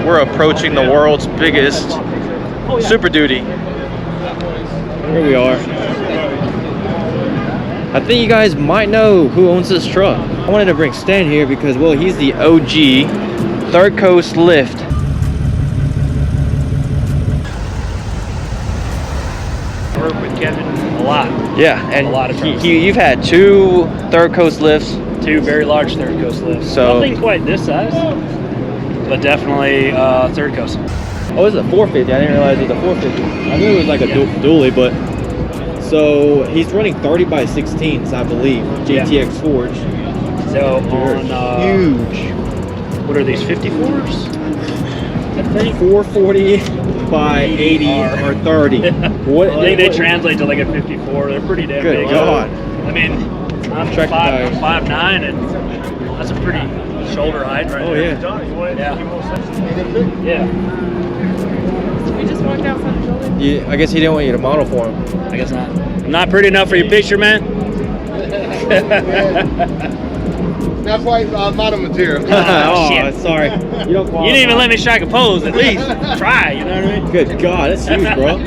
we're approaching the world's biggest Super Duty. Here we are. I think you guys might know who owns this truck. I wanted to bring Stan here because, well, he's the OG Third Coast lift. Work with Kevin a lot. Yeah, and a lot of times. You've had 2 Third Coast lifts. 2 very large Third Coast lifts. So nothing quite this size, but definitely Third Coast. Oh, it's a 450. I didn't realize it was a 450. I knew it was like a dually, but so he's running 30 by 16s, I believe. GTX Forge. So on huge. What are these 54s? I think 440 by 80 or 30. What? I think they translate to like a 54. They're pretty damn big. Good God. I mean, I'm 5'9", and that's a pretty shoulder height right there. Yeah. We just walked out from the building. Yeah, I guess he didn't want you to model for him. I guess not. I'm not pretty enough for your picture, man. Not quite model material. Oh, shit. Sorry. You don't qualify. You didn't even let me strike a pose, at least. Try, you know what I mean? Good God, that's huge, bro.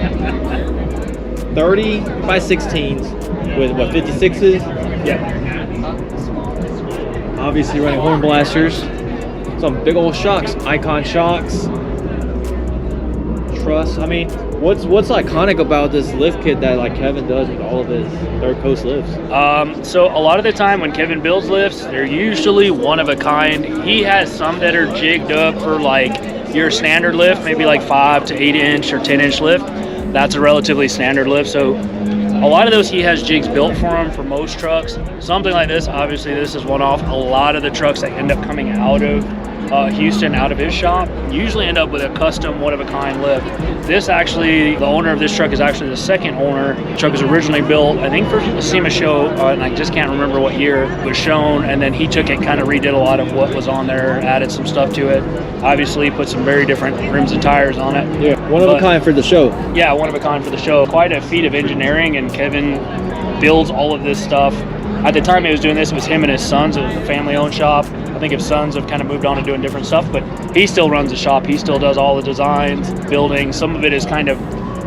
30 by 16s with what, 56s? Yeah. Obviously running horn blasters. Some big old shocks, Icon shocks. Truss. I mean, what's iconic about this lift kit that like Kevin does with all of his Third Coast lifts? So a lot of the time when Kevin builds lifts, they're usually one of a kind. He has some that are jigged up for like your standard lift, maybe like 5 to 8 inch or 10 inch lift. That's a relatively standard lift. So a lot of those he has jigs built for him for most trucks. Something like this, obviously this is one off. A lot of the trucks that end up coming out of Houston, out of his shop, usually end up with a custom one-of-a-kind lift. This actually, the owner of this truck is actually the second owner. The truck was originally built, I think, for the SEMA show, and I just can't remember what year it was shown, and then he took it, kind of redid a lot of what was on there, added some stuff to it. Obviously, put some very different rims and tires on it. Yeah, one-of-a-kind for the show. Yeah, one-of-a-kind for the show. Quite a feat of engineering, and Kevin builds all of this stuff. At the time he was doing this, it was him and his sons. It was a family-owned shop. I think his sons have kind of moved on to doing different stuff, but he still runs the shop. He still does all the designs, building. Some of it is kind of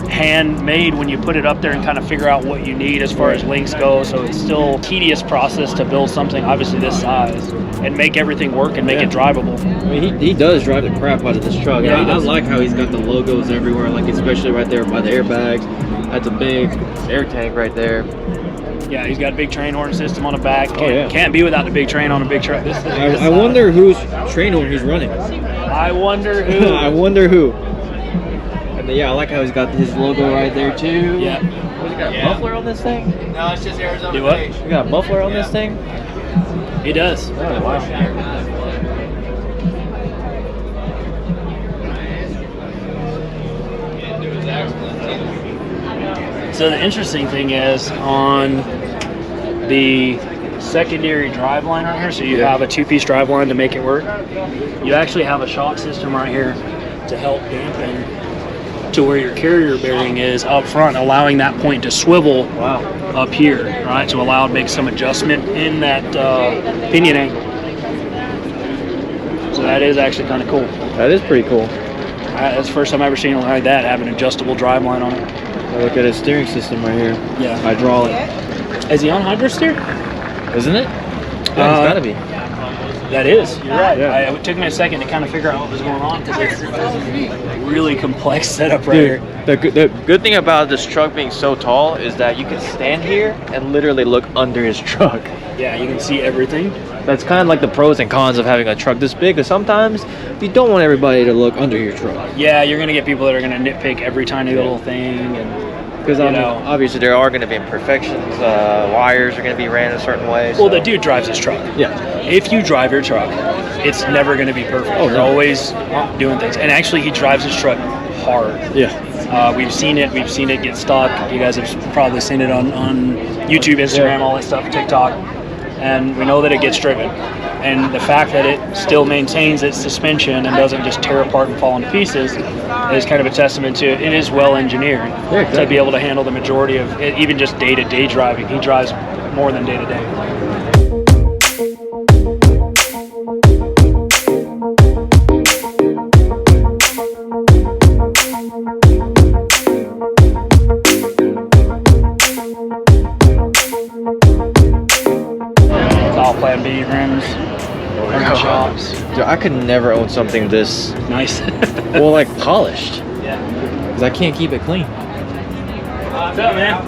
handmade when you put it up there and kind of figure out what you need as far as links go. So it's still a tedious process to build something obviously this size and make everything work and make it drivable. I mean, he does drive the crap out of this truck. Yeah, I like how he's got the logos everywhere, like especially right there by the airbags. That's a big air tank right there. Yeah, he's got a big train horn system on the back. Can't be without the big train on a big truck. I wonder whose train horn he's running. I wonder who. I wonder who. And yeah, I like how he's got his logo right there too. Yeah. What, he got a muffler on this thing? No, it's just Arizona. Do what? You got a muffler on this thing? He does. Oh, wow. So the interesting thing is on the secondary driveline right here, so you have a 2-piece driveline to make it work. You actually have a shock system right here to help dampen to where your carrier bearing is up front, allowing that point to swivel up here, right? To allow it to make some adjustment in that pinion angle. So that is actually kind of cool. That is pretty cool. That's the first time I've ever seen it like that, have an adjustable driveline on it. Look at his steering system right here. Yeah. Hydraulic. Is he on hydro steer? Isn't it? Yeah, it's gotta be. That is. You're right. Yeah. It took me a second to kind of figure out what was going on because it's a really complex setup right here. The good thing about this truck being so tall is that you can stand here and literally look under his truck. Yeah, you can see everything. That's kind of like the pros and cons of having a truck this big, because sometimes you don't want everybody to look under your truck. Yeah, you're going to get people that are going to nitpick every tiny little thing. Because obviously there are going to be imperfections. Wires are going to be ran a certain way. Well, the dude drives his truck. Yeah. If you drive your truck, it's never going to be perfect. Oh, You're always doing things. And actually, he drives his truck hard. Yeah. We've seen it get stuck. You guys have probably seen it on YouTube, Instagram, all that stuff, TikTok. And we know that it gets driven. And the fact that it still maintains its suspension and doesn't just tear apart and fall into pieces is kind of a testament to it is well engineered to be able to handle the majority of it, even just day-to-day driving. He drives more than day-to-day. chops. Dude, I could never own something this Nice. well, like polished, Yeah. because I can't keep it clean. What's up, man?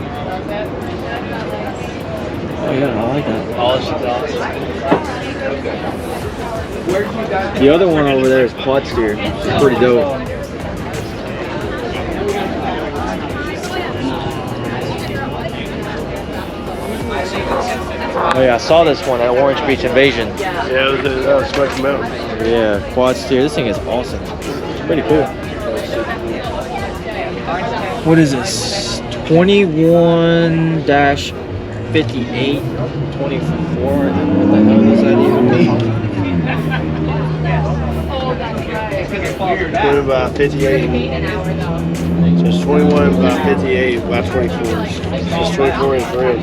Oh yeah, I like that. Polish is awesome. The other one over there is quad steer. It's pretty dope. Oh yeah, I saw this one at Orange Beach Invasion. Yeah, that was Smoky Mountain. Yeah, quad steer. This thing is awesome. It's pretty cool. What is this? 21-58, 24. What the hell does that even mean? 20 by 58. So it's 21 by 58 by 24. So it's 24 inch rim.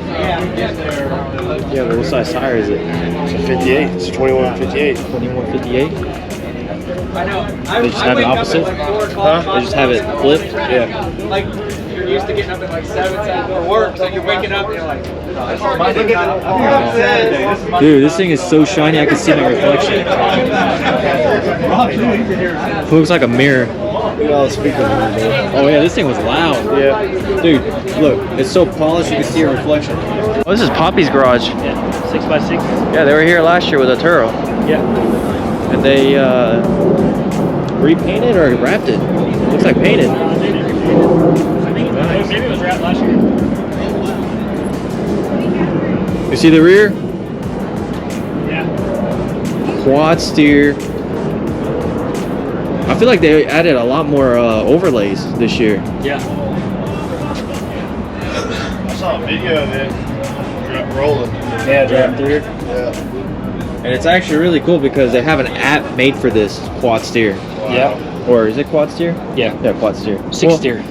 Yeah, but what size tire is it? It's a 58. It's 21 58. 21-58? They just have it opposite? Huh? They just have it flipped? Yeah. Like you're used to getting up at like 7 for work, so you're waking up and you're like, Dude, this thing is so shiny I can see my reflection. It looks like a mirror. Look at all the speakers on there. Oh yeah, this thing was loud. Yeah. Dude, look, it's so polished you can see your reflection. Oh, this is Poppy's garage. Yeah. 6x6. Yeah, they were here last year with a Turo. Yeah. And they repainted or wrapped it. Looks like painted. Maybe it was wrapped last year. You see the rear? Yeah. Quad steer. I feel like they added a lot more overlays this year. Yeah. I saw a video of it rolling. Yeah, drive through. Yeah. And it's actually really cool because they have an app made for this quad steer. Yeah. Or is it quad steer? Yeah. Yeah, quad steer. 6 steer.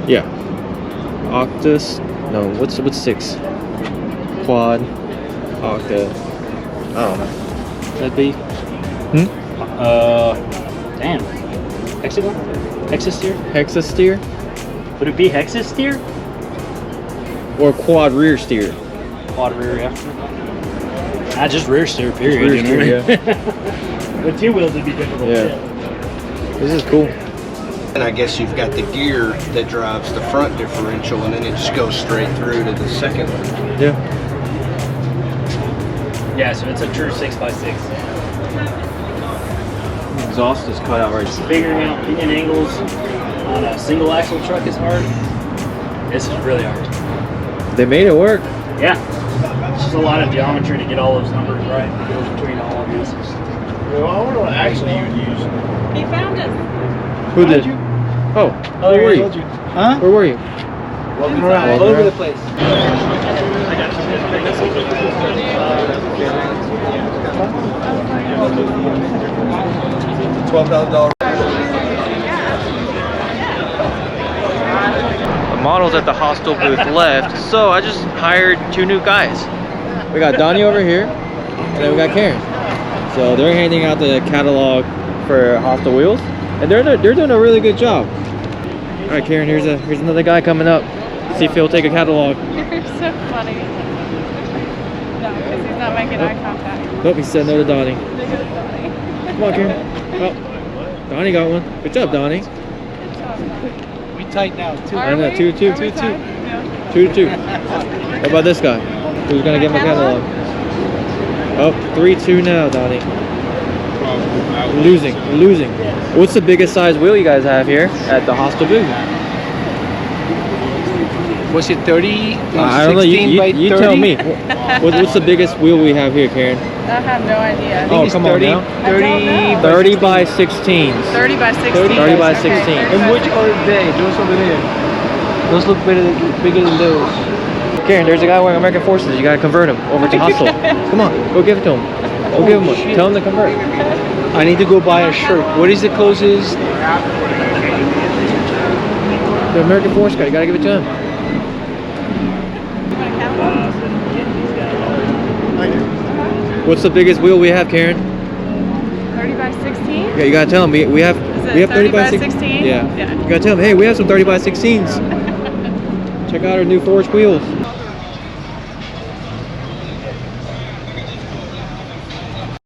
Yeah. Octus. No, what's 6? Quad. Octa. I don't know. That'd be. Damn. Hexagon? Hexa steer? Hexa steer Would it be Hexa steer? or quad rear steer? Quad rear after. Not just rear steer, period. rear you know steer, what I mean? With 2 wheels, it'd be difficult. Yeah. This is cool. And I guess you've got the gear that drives the front differential, and then it just goes straight through to the second one. Yeah. Yeah, so it's a true 6x6. Exhaust is cut out right. Figuring out pinion angles on a single axle truck is hard. This is really hard. They made it work. Yeah. It's just a lot of geometry to get all those numbers right. Go between all of these. Well, I wonder what actually you would use. He found us. Who did? Oh, where were you? Huh? Where were you? Walking around all over the place. $12,000. The models at the hostel booth left, so I just hired 2 new guys. We got Donnie over here, and then we got Karen. So they're handing out the catalog for hostel wheels, and they're doing a really good job. All right, Karen, here's another guy coming up. See if he'll take a catalog. You're so funny. No, because he's not making eye contact. Nope, he said no to Donnie. Come on, Karen. Oh, Donnie got one. Good job, Donnie. We tight now, too. I know, 2 to 2. 2 to 2. What about this guy? Who's gonna give him a catalog? Oh, 3-2 now, Donnie. We're losing. What's the biggest size wheel you guys have here at the hostel booth? Was it 30? I don't know. You tell me. What's the biggest wheel we have here, Karen? I have no idea. Oh, come on now. 30 by 16s. 30 by 16. 30 by 16. And which are they? Those over there. Those look bigger than those. Karen, there's a guy wearing American Forces. You gotta convert him over to hostel. Come on, go give it to him. Go give him one. Tell him to convert. I need to go buy a shirt. What is the closest? The American Force guy. You gotta give it to him. What's the biggest wheel we have, Karen? 30 by 16? Yeah, you gotta tell him we have Is we it have 30 by 16? 16. Yeah. Yeah. You gotta tell him, hey, we have some 30 by 16s. Check out our new forged wheels.